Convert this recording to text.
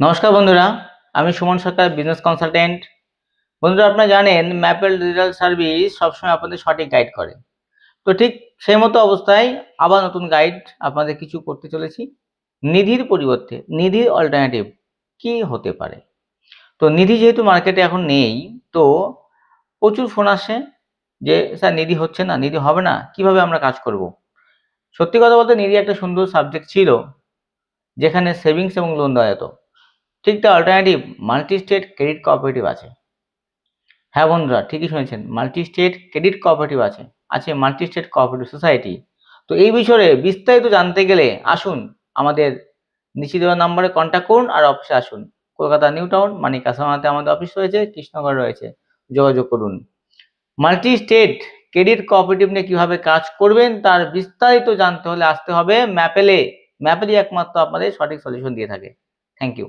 নমস্কার বন্ধুরা, আমি সুমন সরকার, বিজনেস কনসালটেন্ট। বন্ধুরা, আপনারা জানেন ম্যাপেল ডিজিটাল সার্ভিস সবসময় আপনাদের সঠিক গাইড করে। তো ঠিক সেই মতো অবস্থায় আবার নতুন গাইড আপনাদের কিছু করতে চলেছি। নিধির পরিবর্তে নিধির অল্টারনেটিভ কি হতে পারে? তো নিধি যেহেতু মার্কেটে এখন নেই, তো প্রচুর ফোন আসে যে স্যার নিধি হচ্ছে না, নিধি হবে না, কিভাবে আমরা কাজ করব? সত্যি কথা বলতে নিধি একটা সুন্দর সাবজেক্ট ছিল, যেখানে সেভিংস এবং লোন দেওয়া যেত। ঠিক তার alternative multi state credit cooperative আছে। হ্যাঁ বন্ধুরা, ঠিকই শুনেছেন, মাল্টি স্টেট ক্রেডিট কোঅপারেটিভ আছে, মাল্টি স্টেট কোঅপারেটিভ সোসাইটি। তো এই বিষয়ে বিস্তারিত জানতে গেলে আসুন আমাদের নিচে দেওয়া নাম্বারে কন্ট্যাক্ট করুন আর অফিসে আসুন। কলকাতা নিউ টাউন মানিক কাসামাতে আমাদের অফিস রয়েছে, কৃষ্ণগড় রয়েছে, যোগাযোগ করুন। মাল্টি স্টেট ক্রেডিট কোঅপারেটিভ নিয়ে কীভাবে কাজ করবেন তার বিস্তারিত জানতে হলে আসতে হবে ম্যাপেলে। ম্যাপেলই একমাত্র আপনাদের সঠিক সলিউশন দিয়ে থাকে। Thank you.